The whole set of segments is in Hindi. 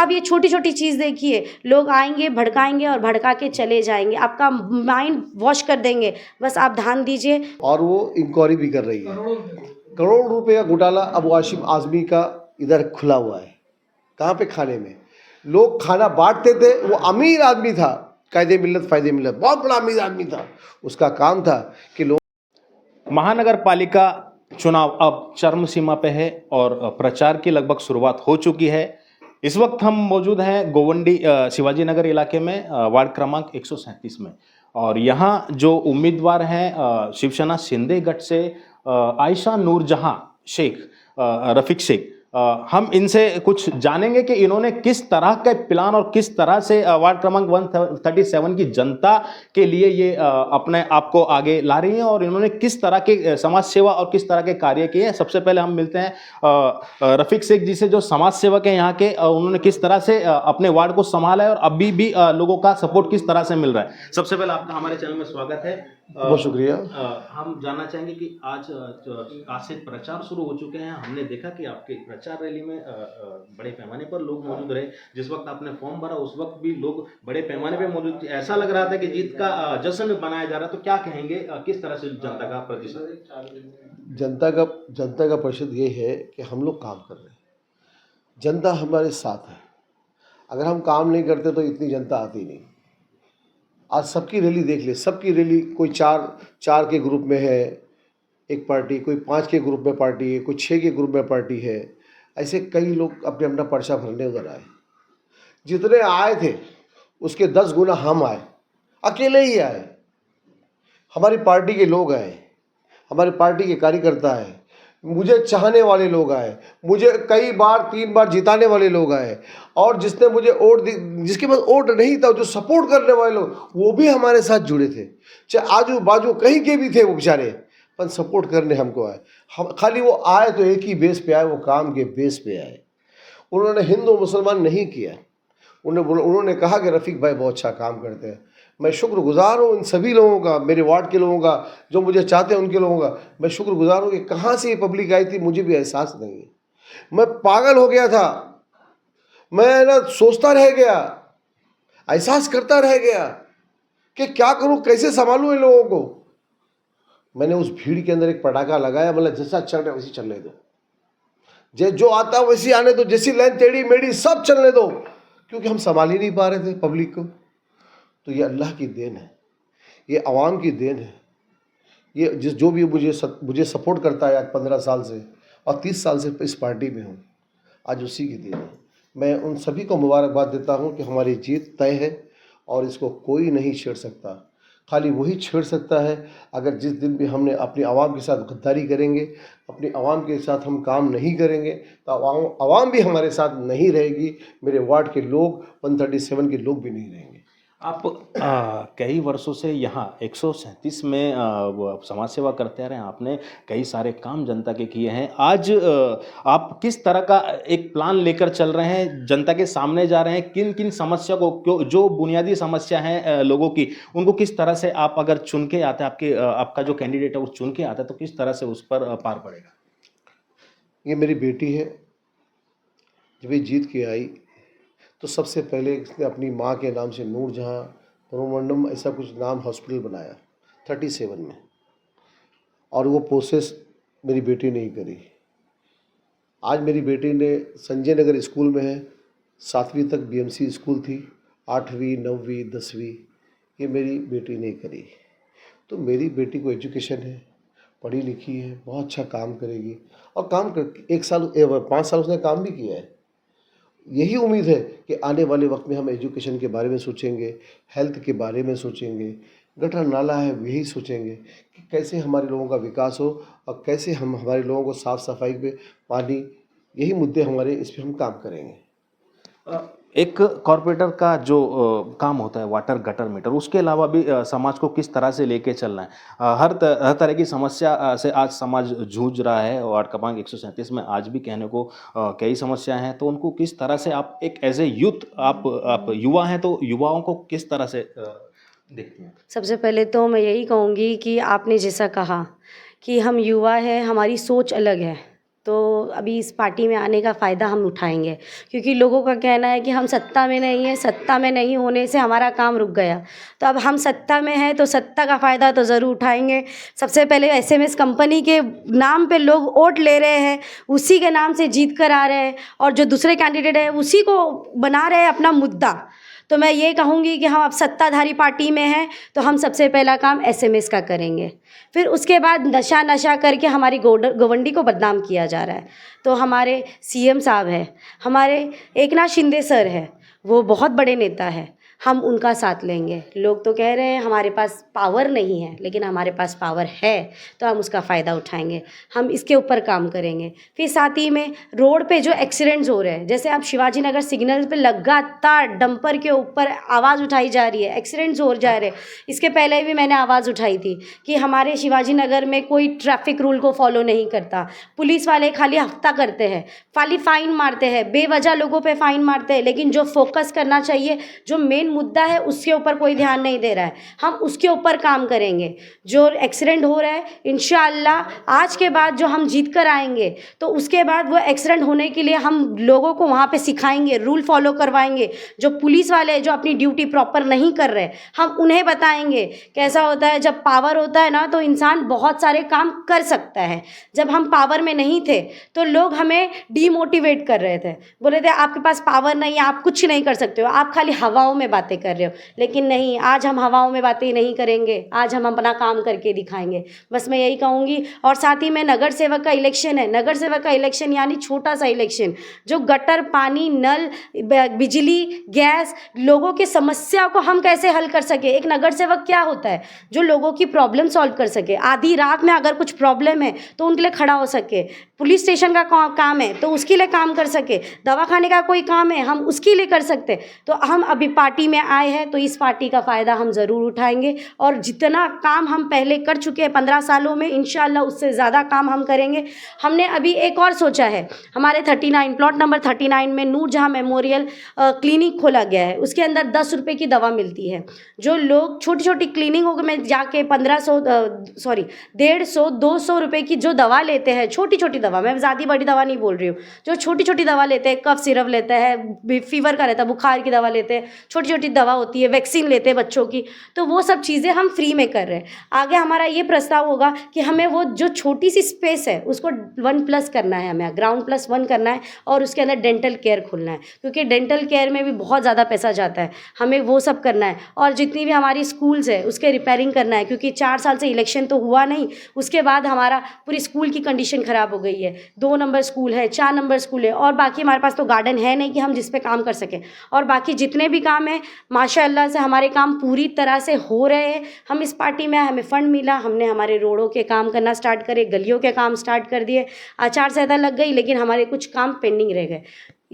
आप ये छोटी छोटी चीज़ देखिए, लोग आएंगे भड़काएंगे और भड़का के चले जाएंगे, आपका माइंड वॉश कर देंगे, बस आप ध्यान दीजिए। और वो इंक्वायरी भी कर रही है। करोड़ रुपए का घोटाला अब वाशिम आजमी का इधर खुला हुआ है। कहाँ पे? खाने में। लोग खाना बांटते थे, वो अमीर आदमी था, कायदे मिल्लत फ़ायदे मिल्लत, बहुत बड़ा अमीर आदमी था। उसका काम था कि लोग। महानगर पालिका चुनाव अब चरम सीमा पे है और प्रचार की लगभग शुरुआत हो चुकी है। इस वक्त हम मौजूद हैं गोवंडी शिवाजी नगर इलाके में, वार्ड क्रमांक 137 में, और यहाँ जो उम्मीदवार हैं शिवसेना शिंदे गढ़ से आयशा नूरजहां शेख, रफीक शेख, हम इनसे कुछ जानेंगे कि इन्होंने किस तरह का प्लान और किस तरह से वार्ड क्रमांक 137 की जनता के लिए ये अपने आप को आगे ला रही हैं और इन्होंने किस तरह के समाज सेवा और किस तरह के कार्य किए हैं। सबसे पहले हम मिलते हैं रफीक शेख जी से, जो समाज सेवक हैं यहाँ के। उन्होंने किस तरह से अपने वार्ड को संभाला है और अभी भी लोगों का सपोर्ट किस तरह से मिल रहा है। सबसे पहले आपका हमारे चैनल में स्वागत है। बहुत शुक्रिया। हम जानना चाहेंगे कि आज से प्रचार शुरू हो चुके हैं। हमने देखा कि आपके प्रचार रैली में बड़े पैमाने पर लोग मौजूद रहे। जिस वक्त आपने फॉर्म भरा उस वक्त भी लोग बड़े पैमाने पर मौजूद थे। ऐसा लग रहा था कि जीत का जश्न मनाया जा रहा है। तो क्या कहेंगे, किस तरह से जनता का प्रतिशत? जनता का प्रतिशत ये है कि हम लोग काम कर रहे हैं, जनता हमारे साथ है। अगर हम काम नहीं करते तो इतनी जनता आती नहीं। आज सबकी रैली देख ले, सबकी रैली, कोई चार के ग्रुप में है एक पार्टी, कोई 5 के ग्रुप में पार्टी है, कोई 6 के ग्रुप में पार्टी है। ऐसे कई लोग अपने अपना पर्चा भरने उधर आए। जितने आए थे उसके 10 गुना हम आए, अकेले ही आए। हमारी पार्टी के लोग आए, हमारी पार्टी के कार्यकर्ता आए, मुझे चाहने वाले लोग आए, मुझे कई बार 3 बार जिताने वाले लोग आए, और जिसने मुझे जिसके पास वोट नहीं था, जो सपोर्ट करने वाले लोग, वो भी हमारे साथ जुड़े थे। चाहे आजू बाजू कहीं के भी थे वो बेचारे, पर सपोर्ट करने हमको आए। हम खाली वो आए तो एक ही बेस पे आए, वो काम के बेस पे आए। उन्होंने हिंदू मुसलमान नहीं किया। उन्होंने कहा कि रफ़ीक भाई बहुत अच्छा काम करते हैं। मैं शुक्रगुजार हूँ इन सभी लोगों का, मेरे वार्ड के लोगों का, जो मुझे चाहते हैं उनके लोगों का। मैं शुक्रगुजार हूँ कि कहाँ से ये पब्लिक आई थी मुझे भी एहसास नहीं है। मैं पागल हो गया था, मैं ना सोचता रह गया, एहसास करता रह गया कि क्या करूँ, कैसे संभालूँ इन लोगों को। मैंने उस भीड़ के अंदर एक पटाखा लगाया, मतलब जैसा चल रहा है वैसे चलने दो, जो आता है वैसी आने दो, जैसी लाइन टेढ़ी मेढ़ी सब चलने दो, क्योंकि हम संभाल ही नहीं पा रहे थे पब्लिक को। तो ये अल्लाह की देन है, ये अवाम की देन है। ये जो भी मुझे सपोर्ट करता है आज 15 साल से और 30 साल से इस पार्टी में हूँ, आज उसी की देन है। मैं उन सभी को मुबारकबाद देता हूँ कि हमारी जीत तय है और इसको कोई नहीं छेड़ सकता। खाली वही छेड़ सकता है अगर जिस दिन भी हमने अपनी आवाम के साथ गद्दारी करेंगे, अपनी आवाम के साथ हम काम नहीं करेंगे, तो आवाम भी हमारे साथ नहीं रहेगी। मेरे वार्ड के लोग 137 के लोग भी नहीं रहेंगे। आप कई वर्षों से यहाँ 137 में समाज सेवा करते आ रहे हैं। आपने कई सारे काम जनता के किए हैं। आज आप किस तरह का एक प्लान लेकर चल रहे हैं, जनता के सामने जा रहे हैं? किन किन समस्या को, जो बुनियादी समस्या है लोगों की, उनको किस तरह से आप अगर चुन के आते हैं, आपका जो कैंडिडेट है वो चुन के आता है, तो किस तरह से उस पर पार पड़ेगा? ये मेरी बेटी है। जब ये जीत के आई तो सबसे पहले इसने अपनी माँ के नाम से नूरजहां पुरमंडम ऐसा कुछ नाम हॉस्पिटल बनाया 37 में, और वो प्रोसेस मेरी बेटी ने ही करी। आज मेरी बेटी ने संजय नगर स्कूल में है, 7वीं तक BMC स्कूल थी, 8वीं 9वीं 10वीं ये मेरी बेटी ने करी। तो मेरी बेटी को एजुकेशन है, पढ़ी लिखी है, बहुत अच्छा काम करेगी, और काम कर 5 साल उसने काम भी किया है। यही उम्मीद है कि आने वाले वक्त में हम एजुकेशन के बारे में सोचेंगे, हेल्थ के बारे में सोचेंगे, गटर नाला है यही सोचेंगे कि कैसे हमारे लोगों का विकास हो और कैसे हम हमारे लोगों को साफ़ सफाई पे, पानी, यही मुद्दे हमारे, इस पर हम काम करेंगे। एक कॉरपोरेटर का जो काम होता है वाटर गटर मीटर, उसके अलावा भी समाज को किस तरह से लेके चलना है? हर तरह की समस्या से आज समाज जूझ रहा है। वार्ड क्रमांक 137 में आज भी कहने को कई समस्याएं हैं। तो उनको किस तरह से आप एक एज ए यूथ, आप युवा हैं, तो युवाओं को किस तरह से देखते हैं? सबसे पहले तो मैं यही कहूँगी कि आपने जैसा कहा कि हम युवा हैं, हमारी सोच अलग है, तो अभी इस पार्टी में आने का फ़ायदा हम उठाएंगे, क्योंकि लोगों का कहना है कि हम सत्ता में नहीं है, सत्ता में नहीं होने से हमारा काम रुक गया। तो अब हम सत्ता में हैं तो सत्ता का फ़ायदा तो ज़रूर उठाएंगे। सबसे पहले एसएमएस कंपनी के नाम पे लोग वोट ले रहे हैं, उसी के नाम से जीत कर आ रहे हैं, और जो दूसरे कैंडिडेट है उसी को बना रहे हैं अपना मुद्दा। तो मैं ये कहूँगी कि हम अब सत्ताधारी पार्टी में हैं तो हम सबसे पहला काम एसएमएस का करेंगे। फिर उसके बाद नशा करके हमारी गोवंडी को बदनाम किया जा रहा है। तो हमारे सीएम साहब है, हमारे एकनाथ शिंदे सर है, वो बहुत बड़े नेता है, हम उनका साथ लेंगे। लोग तो कह रहे हैं हमारे पास पावर नहीं है, लेकिन हमारे पास पावर है तो हम उसका फ़ायदा उठाएंगे, हम इसके ऊपर काम करेंगे। फिर साथ ही में रोड पे जो एक्सीडेंट्स हो रहे हैं, जैसे आप शिवाजी नगर सिग्नल पे लगातार डंपर के ऊपर आवाज़ उठाई जा रही है, एक्सीडेंट्स हो जा रहे हैं। इसके पहले भी मैंने आवाज़ उठाई थी कि हमारे शिवाजी नगर में कोई ट्रैफिक रूल को फॉलो नहीं करता, पुलिस वाले खाली हफ्ता करते हैं, खाली फ़ाइन मारते हैं, बेवजह लोगों पे फ़ाइन मारते हैं, लेकिन जो फोकस करना चाहिए, जो मेन मुद्दा है, उसके ऊपर कोई ध्यान नहीं दे रहा है। हम उसके ऊपर काम करेंगे। जो एक्सीडेंट हो रहा है, इंशाअल्लाह आज के बाद जो हम जीत कर आएंगे तो उसके बाद वो एक्सीडेंट होने के लिए हम लोगों को वहाँ पे सिखाएंगे, रूल फॉलो करवाएंगे। जो पुलिस वाले जो अपनी ड्यूटी प्रॉपर नहीं कर रहे, हम उन्हें बताएंगे। कैसा होता है, जब पावर होता है ना तो इंसान बहुत सारे काम कर सकता है। जब हम पावर में नहीं थे तो लोग हमें डीमोटिवेट कर रहे थे, बोल रहे थे आपके पास पावर नहीं है, आप कुछ नहीं कर सकते हो, आप खाली हवाओं में बातें कर रहे हो। लेकिन नहीं, आज हम हवाओं में बातें नहीं करेंगे, आज हम अपना काम करके दिखाएंगे। बस मैं यही कहूँगी। और साथ ही में नगर सेवक का इलेक्शन है, नगर सेवक का इलेक्शन यानी छोटा सा इलेक्शन, जो गटर, पानी, नल, बिजली, गैस, लोगों की समस्या को हम कैसे हल कर सके। एक नगर सेवक क्या होता है, जो लोगों की प्रॉब्लम सॉल्व कर सके। आधी रात में अगर कुछ प्रॉब्लम है तो उनके लिए खड़ा हो सके। पुलिस स्टेशन का काम है तो उसके लिए काम कर सके। दवाखाने का कोई काम है हम उसके लिए कर सकते। तो हम अभी पार्टी में आए हैं तो इस पार्टी का फ़ायदा हम ज़रूर उठाएंगे, और जितना काम हम पहले कर चुके हैं 15 सालों में, इंशाल्लाह उससे ज़्यादा काम हम करेंगे। हमने अभी एक और सोचा है, हमारे 39 प्लॉट नंबर 39 में नूरजहां मेमोरियल क्लिनिक खोला गया है। उसके अंदर 10 रुपये की दवा मिलती है। जो लोग छोटी छोटी क्लिनिकों में जाके 150 200 रुपये की जो दवा लेते हैं, छोटी छोटी दवा, मैं ज़्यादा बड़ी दवा नहीं बोल रही हूँ, जो छोटी छोटी दवा लेते हैं, कफ सिरप लेते हैं, फीवर का रहता है, बुखार की दवा लेते हैं, छोटी छोटी दवा होती है, वैक्सीन लेते हैं बच्चों की, तो वो सब चीज़ें हम फ्री में कर रहे हैं। आगे हमारा ये प्रस्ताव होगा कि हमें वो जो छोटी सी स्पेस है उसको 1+ करना है, हमें ग्राउंड +1 करना है, और उसके अंदर डेंटल केयर खोलना है, क्योंकि डेंटल केयर में भी बहुत ज़्यादा पैसा जाता है, हमें वो सब करना है। और जितनी भी हमारी स्कूल्स है उसके रिपेयरिंग करना है, क्योंकि 4 साल से इलेक्शन तो हुआ नहीं, उसके बाद हमारा पूरी स्कूल की कंडीशन ख़राब हो गई है। 2 नंबर स्कूल है, 4 नंबर स्कूल है, और बाकी हमारे पास तो गार्डन है नहीं कि हम जिस पे काम कर सकें। और बाकी जितने भी काम है माशाअल्लाह से हमारे काम पूरी तरह से हो रहे हैं। हम इस पार्टी में, हमें फ़ंड मिला, हमने हमारे रोडों के काम करना स्टार्ट करे, गलियों के काम स्टार्ट कर दिए। आचार संहिता लग गई लेकिन हमारे कुछ काम पेंडिंग रह गए।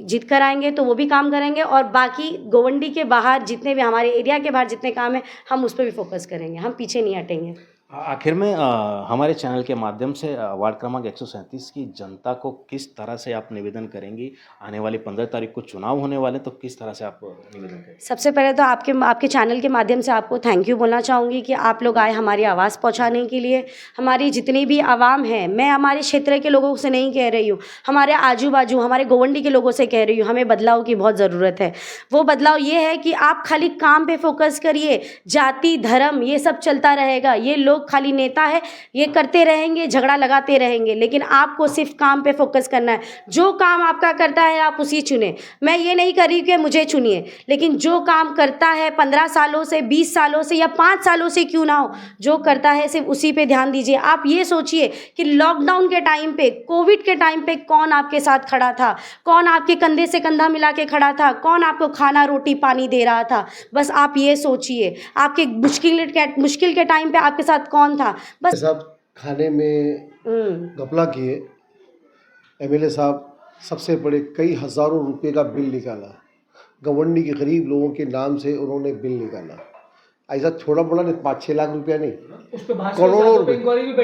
जीत कर आएंगे तो वो भी काम करेंगे, और बाकी गोवंडी के बाहर जितने भी, हमारे एरिया के बाहर जितने काम है हम उस पर भी फोकस करेंगे, हम पीछे नहीं हटेंगे। आखिर में हमारे चैनल के माध्यम से वार्ड क्रमांक 137 की जनता को किस तरह से आप निवेदन करेंगी? आने वाली 15 तारीख को चुनाव होने वाले, तो किस तरह से आप निवेदन करेंगे? सबसे पहले तो आपके चैनल के माध्यम से आपको थैंक यू बोलना चाहूँगी कि आप लोग आए हमारी आवाज़ पहुँचाने के लिए। हमारी जितनी भी आवाम है, मैं हमारे क्षेत्र के लोगों से नहीं कह रही हूँ, हमारे आजू बाजू हमारे गोवंडी के लोगों से कह रही हूँ, हमें बदलाव की बहुत ज़रूरत है। वो बदलाव ये है कि आप खाली काम पे फोकस करिए, जाति धर्म ये सब चलता रहेगा, ये लोग खाली नेता है, ये करते रहेंगे, झगड़ा लगाते रहेंगे, लेकिन आपको सिर्फ काम पे फोकस करना है। जो काम आपका करता है आप उसी चुने। मैं ये नहीं कर रही कि मुझे चुनिए, लेकिन जो काम करता है 15 सालों से, 20 सालों से या 5 सालों से क्यों ना हो, जो करता है सिर्फ उसी पे ध्यान दीजिए। आप ये सोचिए कि लॉकडाउन के टाइम पे, कोविड के टाइम पे कौन आपके साथ खड़ा था, कौन आपके कंधे से कंधा मिला के खड़ा था, कौन आपको खाना रोटी पानी दे रहा था। बस आप ये सोचिए, आपके मुश्किल के टाइम पे आपके साथ कौन था। बस साहब खाने में घपला किए, एमएलए साहब सबसे बड़े कई हज़ारों रुपए का बिल निकाला, गवंडी के गरीब लोगों के नाम से उन्होंने बिल निकाला। ऐसा थोड़ा बड़ा नहीं, 5-6 लाख रुपया नहीं,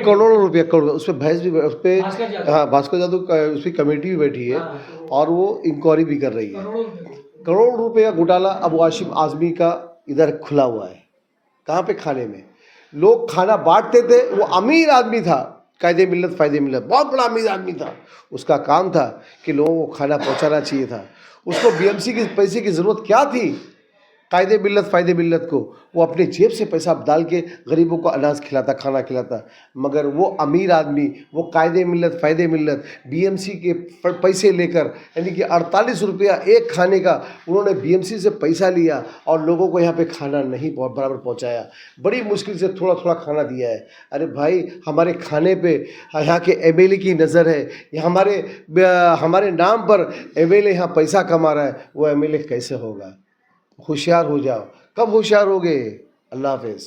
करोड़ों रुपया उस पर भैंस भी, उस पर हाँ भास्कर जादव उस पर कमेटी भी बैठी है और वो इंक्वायरी भी कर रही है। करोड़ रुपये का घोटाला अब वाशिम आज़मी का इधर खुला हुआ है। कहाँ पे? खाने में। लोग खाना बांटते थे, वो अमीर आदमी था, कायदे मिल्लत फ़ायदे मिल्लत, बहुत बड़ा अमीर आदमी था। उसका काम था कि लोगों को खाना पहुंचाना चाहिए था। उसको बीएमसी के पैसे की ज़रूरत क्या थी? कायदे मिल्लत फ़ायदे मिल्लत को वो अपने जेब से पैसा डाल के गरीबों को अनाज खिलाता, खाना खिलाता। मगर वो अमीर आदमी, वो कायदे मिल्लत फ़ायदे मिल्लत बीएमसी के पैसे लेकर, यानी कि 48 रुपया एक खाने का उन्होंने बीएमसी से पैसा लिया और लोगों को यहाँ पे खाना नहीं बराबर पहुँचाया। बड़ी मुश्किल से थोड़ा थोड़ा खाना दिया है। अरे भाई, हमारे खाने पे यहाँ के एमएलए की नज़र है, ये हमारे नाम पर एमएलए यहाँ पैसा कमा रहा है, वो एमएलए कैसे होगा? होशियार हो जाओ। कब होशियार होगे? अल्लाह हाफिज़।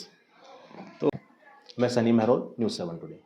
मैं सनी महरोल, न्यूज़ 7 टुडे।